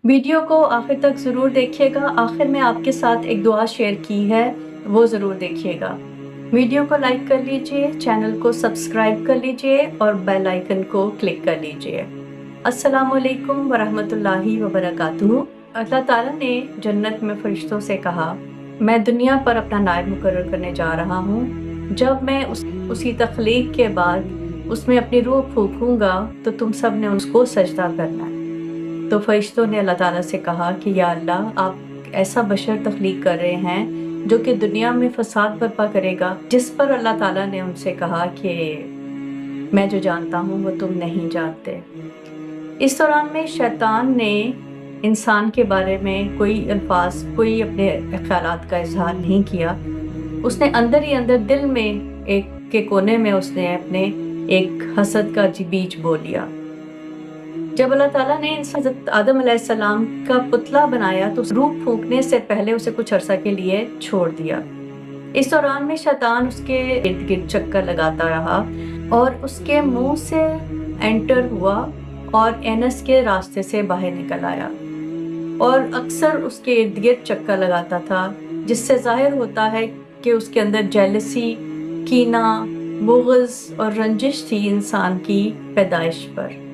Video को आखिर तक ज़रूर देखिएगा। आखिर में आपके साथ एक दुआ शेयर की है, वो ज़रूर देखिएगा। वीडियो को लाइक कर लीजिए, चैनल को सब्सक्राइब कर लीजिए और बेल आइकन को क्लिक कर लीजिए। अस्सलामु अलैकुम वरहमतुल्लाहि वबरकातुहू। अल्लाह ताला ने जन्नत में फरिश्तों से कहा, मैं दुनिया पर अपना नायब मुकर्रर करने जा रहा हूँ। जब मैं उसी तख्लीक के बाद उसमें अपनी रूह फूंकूंगा तो तुम सब ने उसको सजदा करना है। तो फरिश्तों ने अल्लाह ताला से कहा कि या अल्लाह, आप ऐसा बशर तख्लीक कर रहे हैं जो कि दुनिया में फसाद बर्पा करेगा। जिस पर अल्लाह ताला ने उनसे कहा कि मैं जो जानता हूँ वो तुम नहीं जानते। इस दौरान में शैतान ने इंसान के बारे में कोई अल्फाज, कोई अपने ख्यालात का इजहार नहीं किया। उसने अंदर ही अंदर दिल में एक के कोने में उसने अपने एक हसद का बीज बो लिया। जब अल्लाह ताला ने हज़रत आदम अलैहिस्सलाम का पुतला बनाया तो रूह फूंकने से पहले उसे कुछ अरसा के लिए छोड़ दिया। इस दौरान में शैतान उसके इर्द गिर्द चक्कर लगाता रहा और उसके मुंह से एंटर हुआ और एनस के रास्ते से बाहर निकल आया और अक्सर उसके इर्द गिर्द चक्कर लगाता था, जिससे जाहिर होता है कि उसके अंदर जेलसी, कीना, बुग़्ज़ और रंजिश थी इंसान की पैदाइश पर।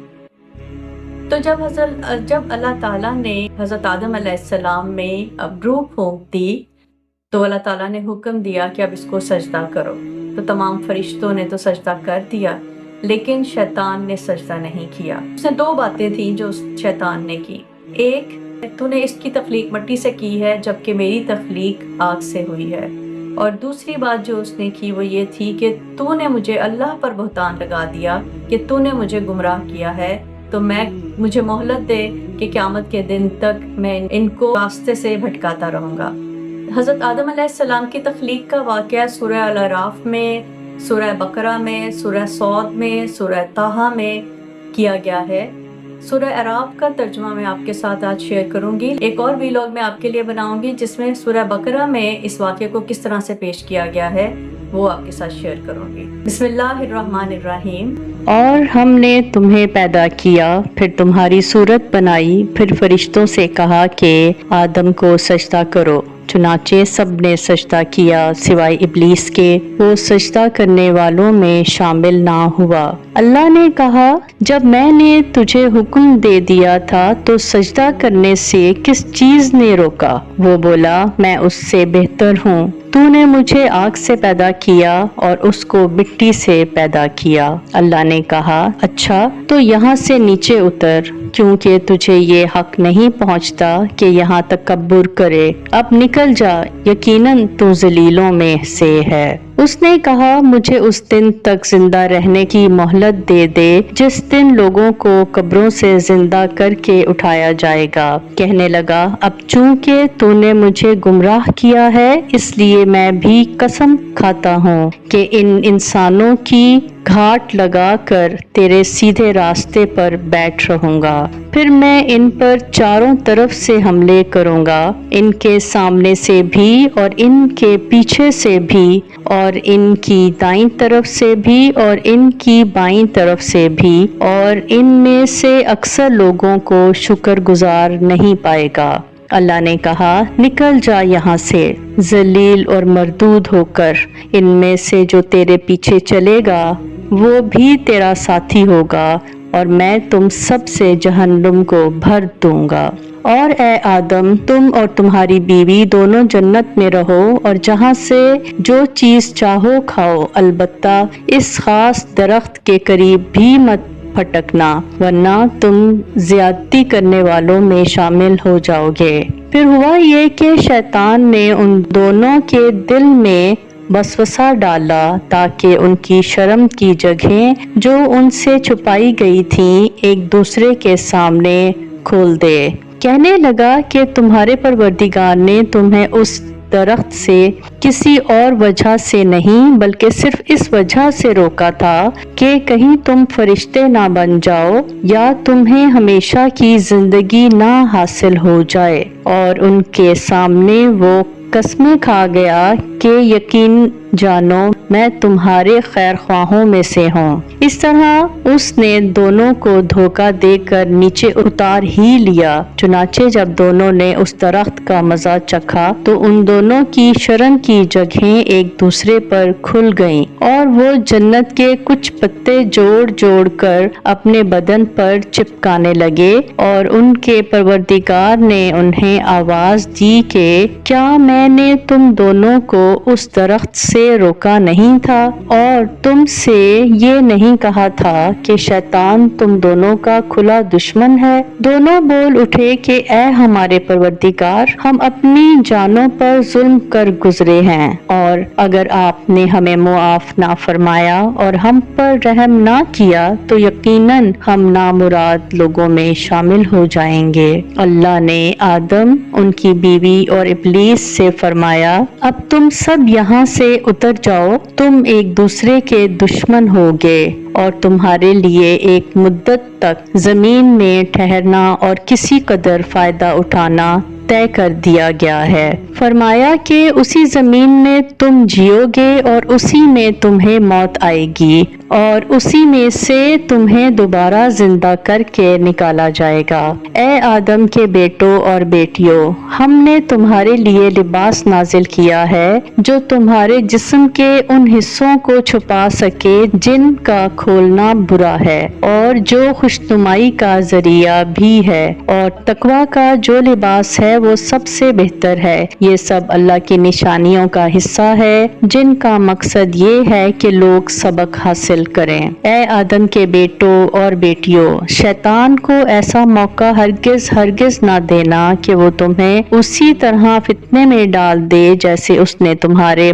तो जब अल्लाह ताला ने हज़रत आदम अलैहिस्सलाम में अब रूह फूंक दी तो अल्लाह ताला ने हुक्म दिया कि अब इसको सजदा करो। तो तमाम फरिश्तों ने तो सजदा कर दिया, लेकिन शैतान ने सजदा नहीं किया। उसने दो बातें थी जो शैतान ने की। एक, तूने इसकी तख्लीक मिट्टी से की है जबकि मेरी तख्लीक आग से हुई है। और दूसरी बात जो उसने की वो ये थी कि तूने मुझे अल्लाह पर बहतान लगा दिया कि तूने मुझे गुमराह किया है, तो मुझे मोहलत दे कि क़यामत के दिन तक मैं इनको रास्ते से भटकाता रहूँगा। हज़रत आदम अलैहिस्सलाम की तख्लीक का वाक़या सूरह अल-अराफ़ में, सूरह बकरा में, सूरह सौद में, सूरह ताहा में किया गया है। सूरह अराफ़ का तर्जुमा मैं आपके साथ आज शेयर करूँगी। एक और वीलॉग मैं आपके लिए बनाऊँगी जिसमें सूरह बकरा में इस वाक़े को किस तरह से पेश किया गया है वो आपके साथ शेयर करूँगी। बिस्मिल्लाहिर्रहमानिर्रहीम। और हमने तुम्हें पैदा किया, फिर तुम्हारी सूरत बनाई, फिर फरिश्तों से कहा कि आदम को सजदा करो। चुनाचे सब ने सजदा किया सिवाय इब्लीस के, वो सजदा करने वालों में शामिल ना हुआ। अल्लाह ने कहा, जब मैंने तुझे हुक्म दे दिया था तो सजदा करने से किस चीज ने रोका? वो बोला, मैं उससे बेहतर हूँ। तूने मुझे आग से पैदा किया और उसको मिट्टी से पैदा किया। अल्लाह ने कहा, अच्छा तो यहाँ से नीचे उतर, क्योंकि तुझे ये हक नहीं पहुँचता कि यहाँ तकब्बुर करे। अब निकल जा, यकीनन तू जलीलों में से है। उसने कहा, मुझे उस दिन तक जिंदा रहने की मोहलत दे दे जिस दिन लोगों को कब्रों से जिंदा करके उठाया जाएगा। कहने लगा, अब चूंकि तूने मुझे गुमराह किया है इसलिए मैं भी कसम खाता हूँ कि इन इंसानों की घाट लगा कर तेरे सीधे रास्ते पर बैठ रहूंगा। फिर मैं इन पर चारों तरफ से हमले करूंगा, इनके सामने से भी और इनके पीछे से भी और इनकी दाईं तरफ से भी और इनकी बाईं तरफ से भी, और इनमें से अक्सर लोगों को शुक्रगुजार नहीं पाएगा। अल्लाह ने कहा, निकल जा यहाँ से जलील और मरदूद होकर। इनमें से जो तेरे पीछे चलेगा वो भी तेरा साथी होगा और मैं तुम सब से जहन्नुम को भर दूंगा। और ए आदम, तुम और तुम्हारी बीवी दोनों जन्नत में रहो और जहाँ से जो चीज़ चाहो खाओ, अलबत्ता इस खास दरख्त के करीब भी मत फटकना, वरना तुम ज्यादती करने वालों में शामिल हो जाओगे। फिर हुआ ये कि शैतान ने उन दोनों के दिल में वसवसा डाला ताकि उनकी शर्म की जगहें जो उनसे छुपाई गई थीं एक दूसरे के सामने खोल दे। कहने लगा कि तुम्हारे परवरदिगार ने तुम्हें उस दरख्त से किसी और वजह से नहीं बल्कि सिर्फ इस वजह से रोका था कि कहीं तुम फरिश्ते ना बन जाओ या तुम्हें हमेशा की जिंदगी ना हासिल हो जाए। और उनके सामने वो कसमें खा गया کہ یقین جانو میں تمہارے خیر خواہوں میں سے ہوں۔ اس طرح اس نے دونوں کو دھوکہ دے کر نیچے اتار ہی لیا۔ چنانچہ جب دونوں نے اس درخت کا مزہ چکھا تو ان دونوں کی شرم کی جگہیں ایک دوسرے پر کھل گئیں اور وہ جنت کے کچھ پتے جوڑ جوڑ کر اپنے بدن پر چپکانے لگے، اور ان کے پروردگار نے انہیں آواز دی کہ کیا میں نے تم دونوں کو اس درخت سے روکا نہیں تھا، اور تم سے یہ نہیں کہا تھا کہ شیطان تم دونوں کا کھلا دشمن ہے؟ دونوں بول اٹھے کہ اے ہمارے پروردگار، ہم اپنی جانوں پر ظلم کر گزرے ہیں، اور اگر آپ نے ہمیں معاف نہ فرمایا اور ہم پر رحم نہ کیا تو یقیناً ہم نامراد لوگوں میں شامل ہو جائیں گے۔ اللہ نے آدم، ان کی بیوی اور ابلیس سے فرمایا، اب تم سب یہاں سے اتر جاؤ، تم ایک دوسرے کے دشمن ہوگے اور تمہارے لیے ایک مدت تک زمین میں ٹھہرنا اور کسی قدر فائدہ اٹھانا طے کر دیا گیا ہے۔ فرمایا کہ اسی زمین میں تم جیو گے اور اسی میں تمہیں موت آئے گی اور اسی میں سے تمہیں دوبارہ زندہ کر کے نکالا جائے گا۔ اے آدم کے بیٹوں اور بیٹیوں، ہم نے تمہارے لیے لباس نازل کیا ہے جو تمہارے جسم کے ان حصوں کو چھپا سکے جن کا کھولنا برا ہے، اور جو خوشنمائی کا ذریعہ بھی ہے، اور تقوی کا جو لباس ہے وہ سب سے بہتر ہے۔ یہ سب اللہ کی نشانیوں کا حصہ ہے جن کا مقصد یہ ہے کہ لوگ سبق حاصل کریں۔ اے آدم کے بیٹوں اور بیٹیوں، شیطان کو ایسا موقع ہرگز نہ دینا کہ وہ تمہیں اسی طرح فتنے میں ڈال دے جیسے اس نے تمہارے